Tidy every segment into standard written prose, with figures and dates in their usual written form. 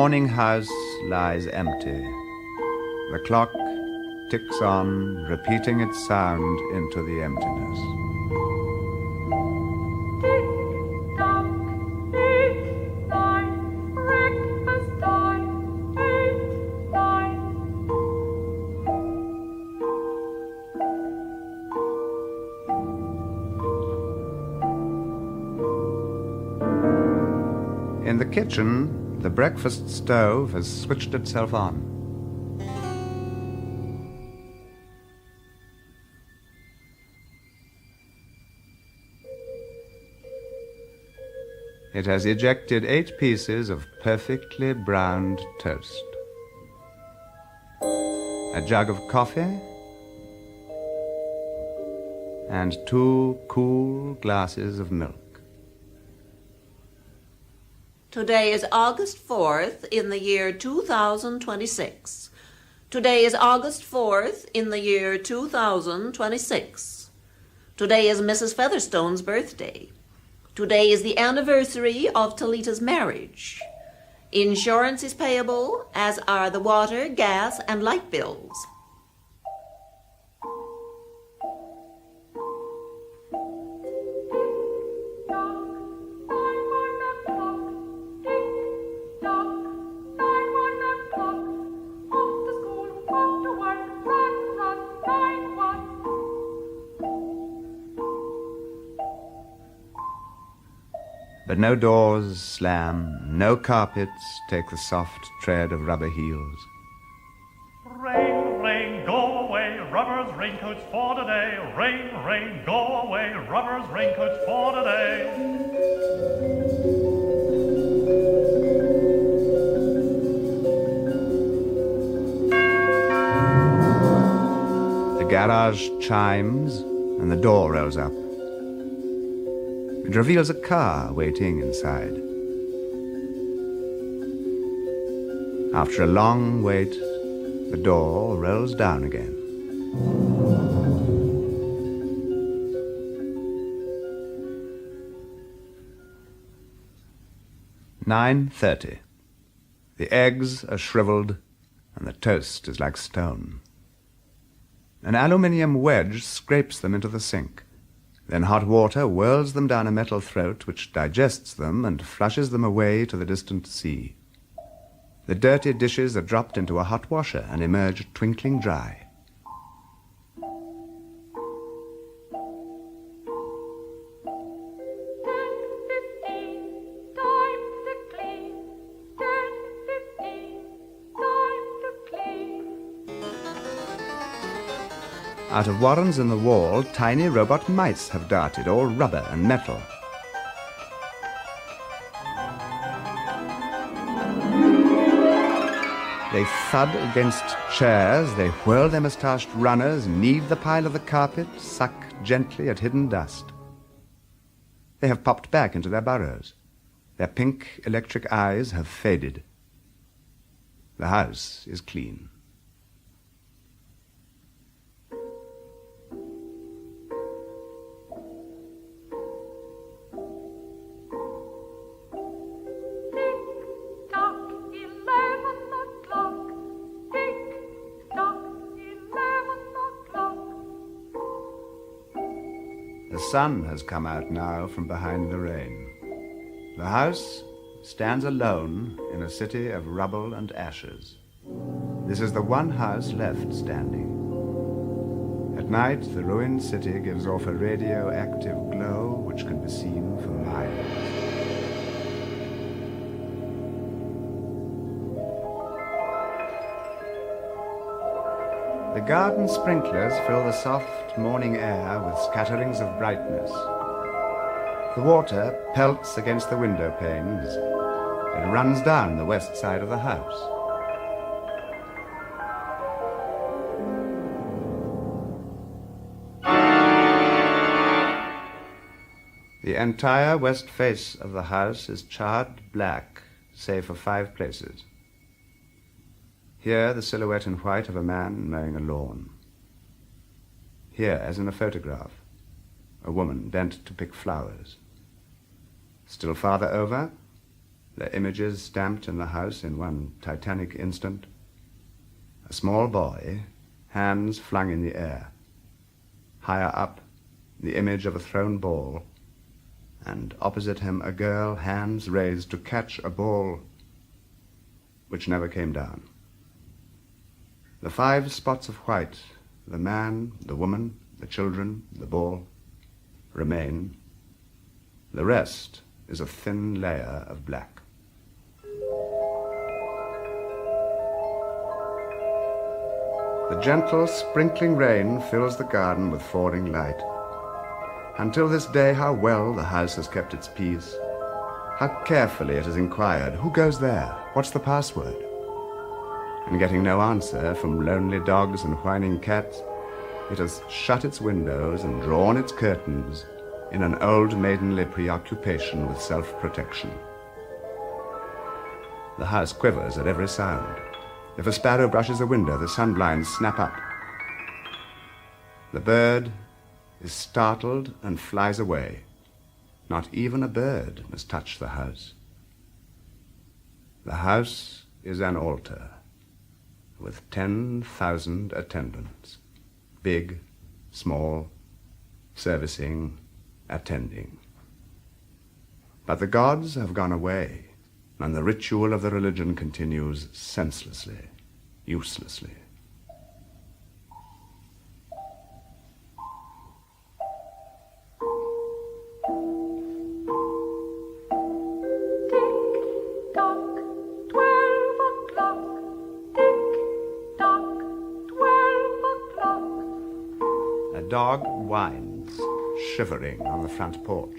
mourning house lies empty. The clock ticks on, repeating its sound into the emptiness. In the kitchen, the breakfast stove has switched itself on. It has ejected 8 pieces of perfectly browned toast, a jug of coffee, and 2 cool glasses of milk. Today is August 4th in the year 2026. Today is August 4th in the year 2026. Today is Mrs. Featherstone's birthday. Today is the anniversary of Talita's marriage. Insurance is payable, as are the water, gas, and light bills. But no doors slam, no carpets take the soft tread of rubber heels. Rain, rain, go away, rubbers, raincoats for today. Rain, rain, go away, rubbers, raincoats for today. The garage chimes and the door rolls up. It reveals a car waiting inside. After a long wait, the door rolls down again. "9:30. The eggs are shriveled and the toast is like stone. An aluminium wedge scrapes them into the sink. Then hot water whirls them down a metal throat which digests them and flushes them away to the distant sea. The dirty dishes are dropped into a hot washer and emerge twinkling dry. Out of warrens in the wall, tiny robot mice have darted, all rubber and metal. They thud against chairs, they whirl their moustached runners, knead the pile of the carpet, suck gently at hidden dust. They have popped back into their burrows. Their pink electric eyes have faded. The house is clean. The sun has come out now from behind the rain. The house stands alone in a city of rubble and ashes. This is the one house left standing. At night, the ruined city gives off a radioactive glow which can be seen for miles. The garden sprinklers fill the soft morning air with scatterings of brightness. The water pelts against the window panes. It runs down the west side of the house. The entire west face of the house is charred black, save for 5 places. Here, the silhouette in white of a man mowing a lawn. Here, as in a photograph, a woman bent to pick flowers. Still farther over, their images stamped in the house in one titanic instant. A small boy, hands flung in the air. Higher up, the image of a thrown ball, and opposite him a girl, hands raised to catch a ball which never came down. The 5 spots of white, the man, the woman, the children, the ball, remain. The rest is a thin layer of black. The gentle sprinkling rain fills the garden with falling light. Until this day, how well the house has kept its peace. How carefully it has inquired, who goes there? What's the password? And getting no answer from lonely dogs and whining cats, it has shut its windows and drawn its curtains in an old maidenly preoccupation with self-protection. The house quivers at every sound. If a sparrow brushes a window, the sunblinds snap up. The bird is startled and flies away. Not even a bird must touch the house. The house is an altar with 10,000 attendants, big, small, servicing, attending. But the gods have gone away, and the ritual of the religion continues senselessly, uselessly. A dog whines, shivering on the front porch.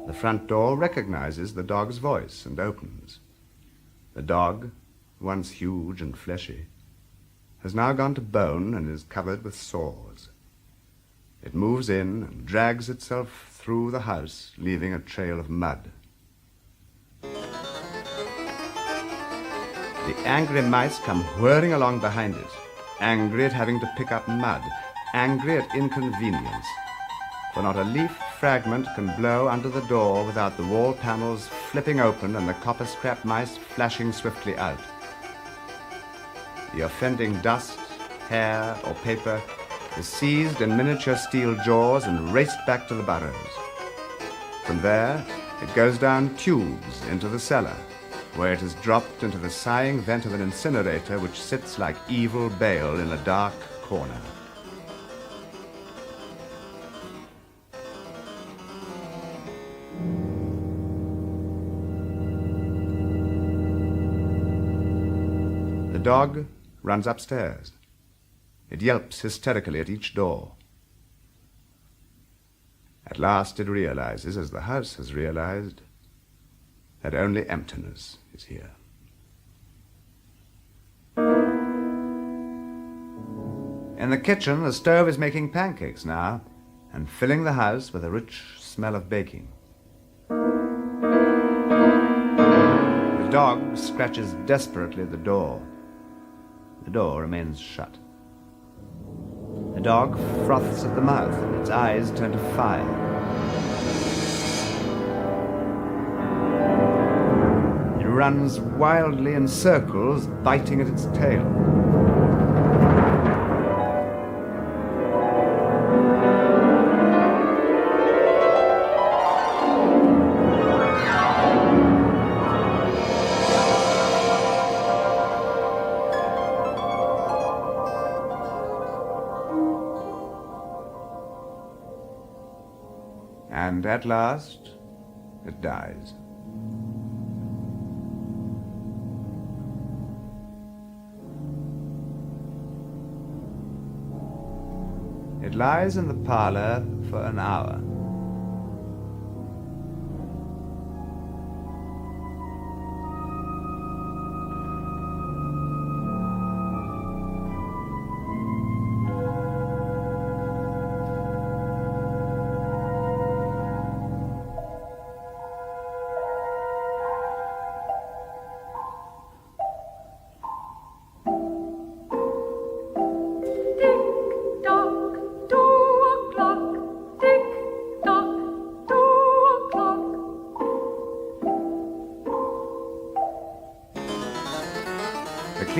The front door recognizes the dog's voice and opens. The dog, once huge and fleshy, has now gone to bone and is covered with sores. It moves in and drags itself through the house, leaving a trail of mud. The angry mice come whirling along behind it, angry at having to pick up mud, angry at inconvenience. For not a leaf fragment can blow under the door without the wall panels flipping open and the copper scrap mice flashing swiftly out. The offending dust, hair, or paper is seized in miniature steel jaws and raced back to the burrows. From there, it goes down tubes into the cellar, where it is dropped into the sighing vent of an incinerator which sits like evil Baal in a dark corner. The dog runs upstairs. It yelps hysterically at each door. At last it realizes, as the house has realized, that only emptiness is here. In the kitchen, the stove is making pancakes now and filling the house with a rich smell of baking. The dog scratches desperately at the door. The door remains shut. The dog froths at the mouth, and its eyes turn to fire. It runs wildly in circles, biting at its tail. And at last, it dies. It lies in the parlor for an hour.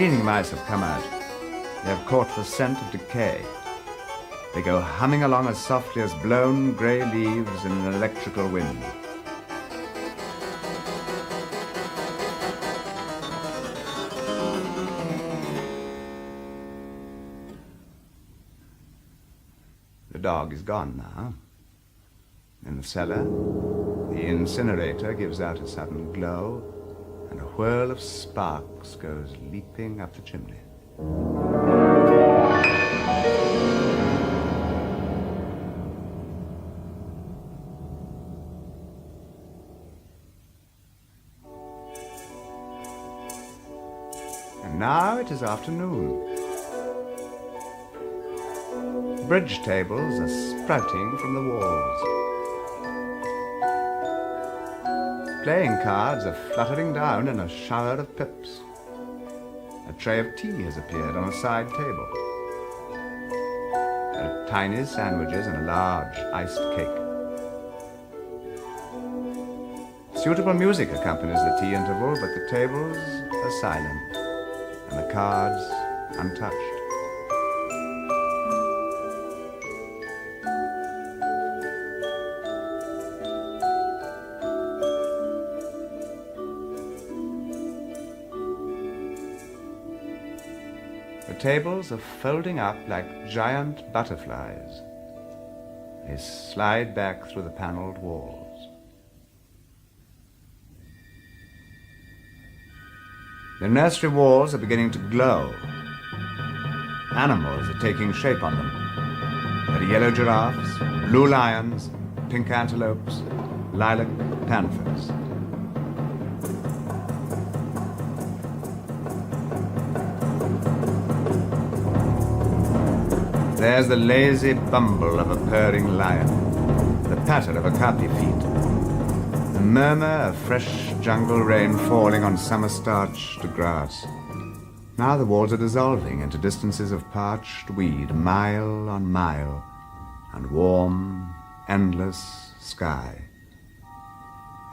cleaning mice have come out. They have caught the scent of decay. They go humming along as softly as blown grey leaves in an electrical wind. The dog is gone now. In the cellar, the incinerator gives out a sudden glow, and a whirl of sparks goes leaping up the chimney. And now it is afternoon. Bridge tables are sprouting from the walls. Playing cards are fluttering down in a shower of pips. A tray of tea has appeared on a side table. There are tiny sandwiches and a large iced cake. Suitable music accompanies the tea interval, but the tables are silent and the cards untouched. The tables are folding up like giant butterflies. They slide back through the paneled walls. The nursery walls are beginning to glow. Animals are taking shape on them. There are yellow giraffes, blue lions, pink antelopes, lilac panthers. There's the lazy bumble of a purring lion, the patter of okapi feet, the murmur of fresh jungle rain falling on summer-starched grass. Now the walls are dissolving into distances of parched weed, mile on mile, and warm, endless sky.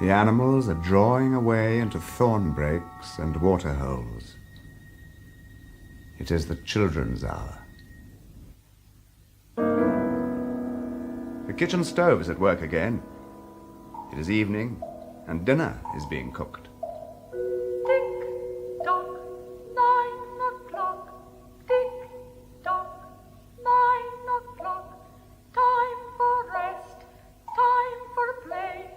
The animals are drawing away into thorn breaks and water holes. It is the children's hour. The kitchen stove is at work again. It is evening, and dinner is being cooked. Tick-tock, 9 o'clock. Tick-tock, 9 o'clock. Time for rest, time for play,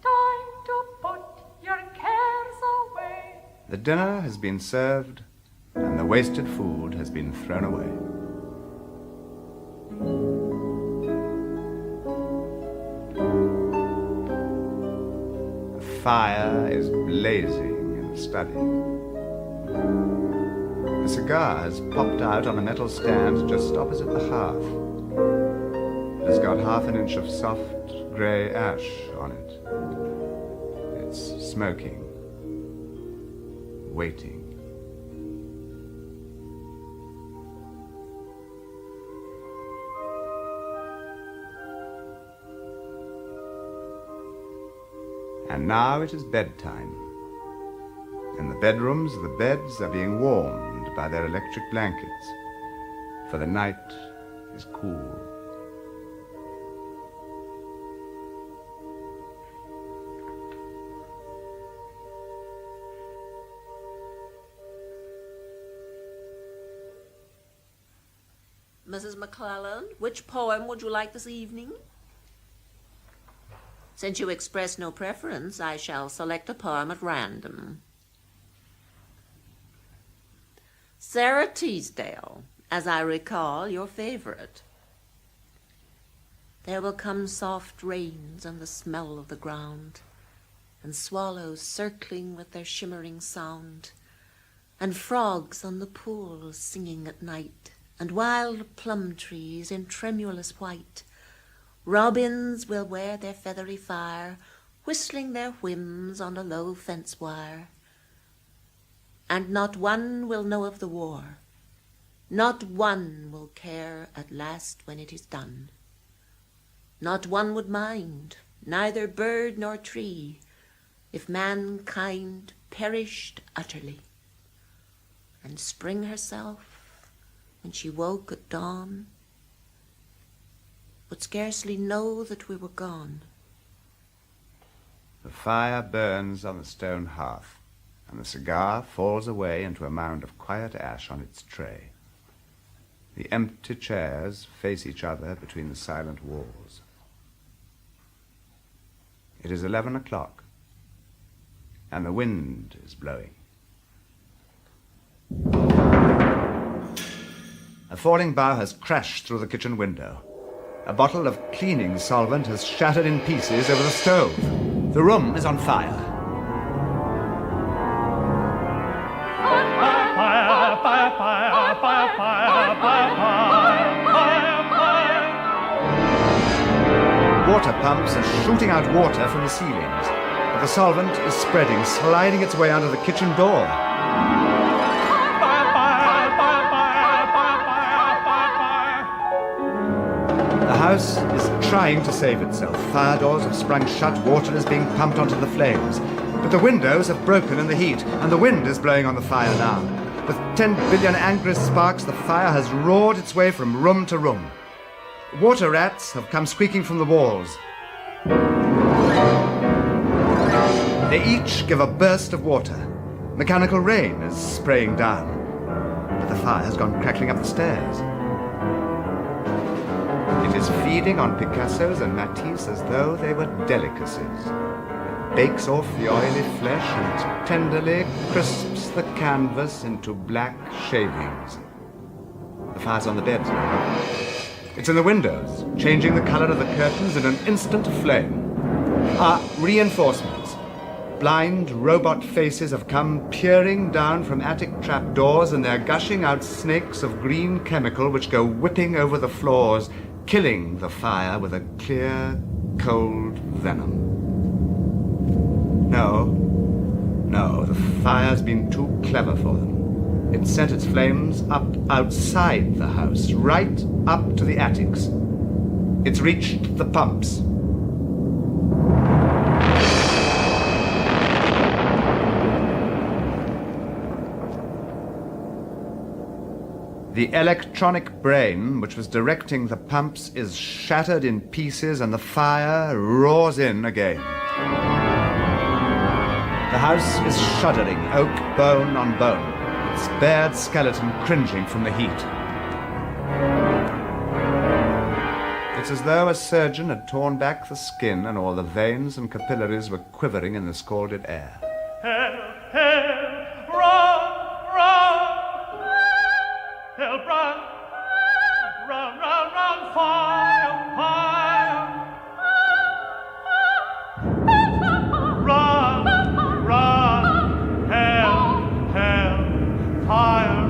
time to put your cares away. The dinner has been served, and the wasted food has been thrown away. The fire is blazing in the study. The cigar has popped out on a metal stand just opposite the hearth. It has got half an inch of soft grey ash on it. It's smoking, waiting. And now it is bedtime. In the bedrooms, the beds are being warmed by their electric blankets, for the night is cool. Mrs. McClellan, which poem would you like this evening? Since you express no preference, I shall select a poem at random. Sarah Teasdale, as I recall, your favorite. There will come soft rains and the smell of the ground, and swallows circling with their shimmering sound, and frogs on the pools singing at night, and wild plum trees in tremulous white. Robins will wear their feathery fire, whistling their whims on a low fence wire. And not one will know of the war, not one will care at last when it is done. Not one would mind, neither bird nor tree, if mankind perished utterly. and spring herself, when she woke at dawn, would scarcely know that we were gone. The fire burns on the stone hearth, and the cigar falls away into a mound of quiet ash on its tray. The empty chairs face each other between the silent walls. It is 11 o'clock, and the wind is blowing. A falling bough has crashed through the kitchen window. A bottle of cleaning solvent has shattered in pieces over the stove. The room is on fire. Fire, fire, fire, fire, fire, fire, fire, fire. Water pumps are shooting out water from the ceilings, but the solvent is spreading, sliding its way under the kitchen door. The house is trying to save itself. Fire doors have sprung shut, water is being pumped onto the flames. But the windows have broken in the heat, and the wind is blowing on the fire now. With 10 billion angry sparks, the fire has roared its way from room to room. Water rats have come squeaking from the walls. They each give a burst of water. Mechanical rain is spraying down. But the fire has gone crackling up the stairs. It is feeding on Picassos and Matisse as though they were delicacies. It bakes off the oily flesh and tenderly crisps the canvas into black shavings. The fire's on the beds now. It's in the windows, changing the color of the curtains in an instant flame. Our reinforcements. Blind robot faces have come peering down from attic trapdoors, and they're gushing out snakes of green chemical which go whipping over the floors, killing the fire with a clear, cold venom. No, the fire's been too clever for them. It sent its flames up outside the house, right up to the attics. It's reached the pumps. The electronic brain which was directing the pumps is shattered in pieces, and the fire roars in again. The house is shuddering, oak bone on bone, its bared skeleton cringing from the heat. It's as though a surgeon had torn back the skin and all the veins and capillaries were quivering in the scalded air. Help, help, run, run. Help, run, run, run, run, fire, fire. Run, run, help, help, fire,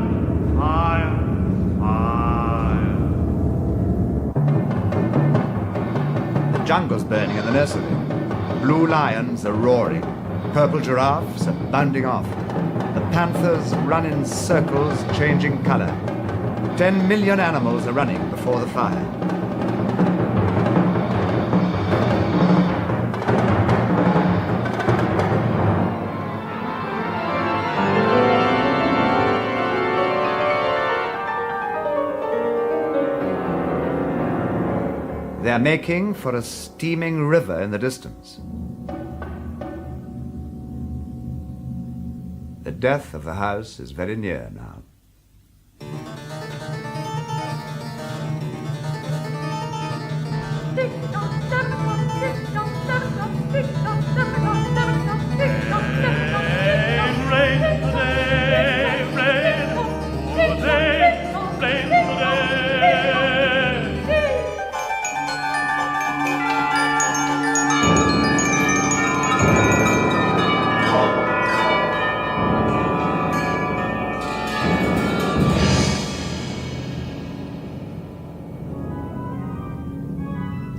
fire, fire. The jungle's burning in the nursery. Blue lions are roaring. Purple giraffes are bounding off. The panthers run in circles, changing color. 10 million animals are running before the fire. They're making for a steaming river in the distance. The death of the house is very near now.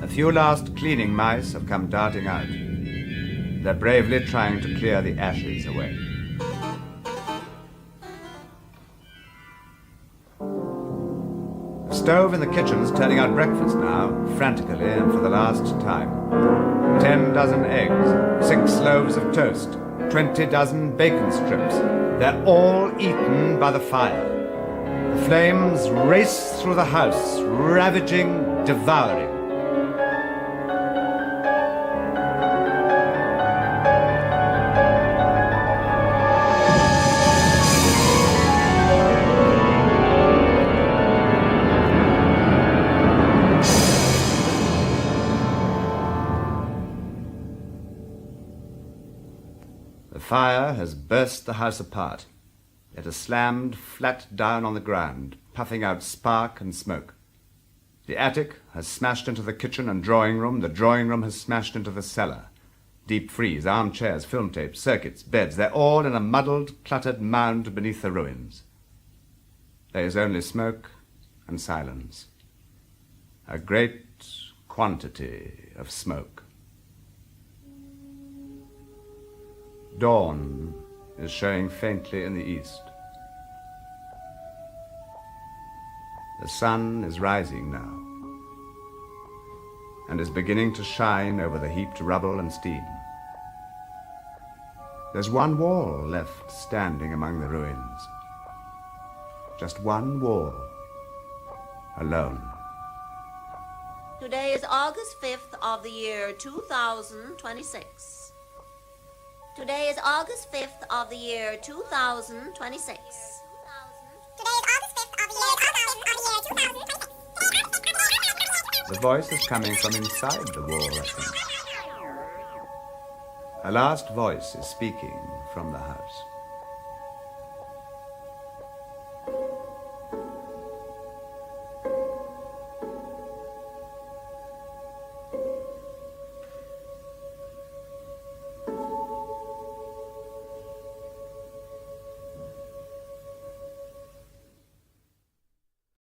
A few last cleaning mice have come darting out. They're bravely trying to clear the ashes away. The stove in the kitchen's turning out breakfast now, frantically and for the last time. 10 dozen eggs, 6 loaves of toast, 20 dozen bacon strips, They're all eaten by the fire. The flames race through the house, ravaging, devouring. The fire has burst the house apart. It has slammed flat down on the ground, puffing out spark and smoke. The attic has smashed into the kitchen and drawing room. The drawing room has smashed into the cellar. Deep freeze, armchairs, film tapes, circuits, beds, they're all in a muddled, cluttered mound beneath the ruins. There is only smoke and silence. A great quantity of smoke. Dawn is showing faintly in the east. The sun is rising now and is beginning to shine over the heaped rubble and steam. There's one wall left standing among the ruins. Just one wall, alone. Today is August 5th of the year 2026. Today is August 5th of the year 2026. The voice is coming from inside the wall, I think. A last voice is speaking from the house.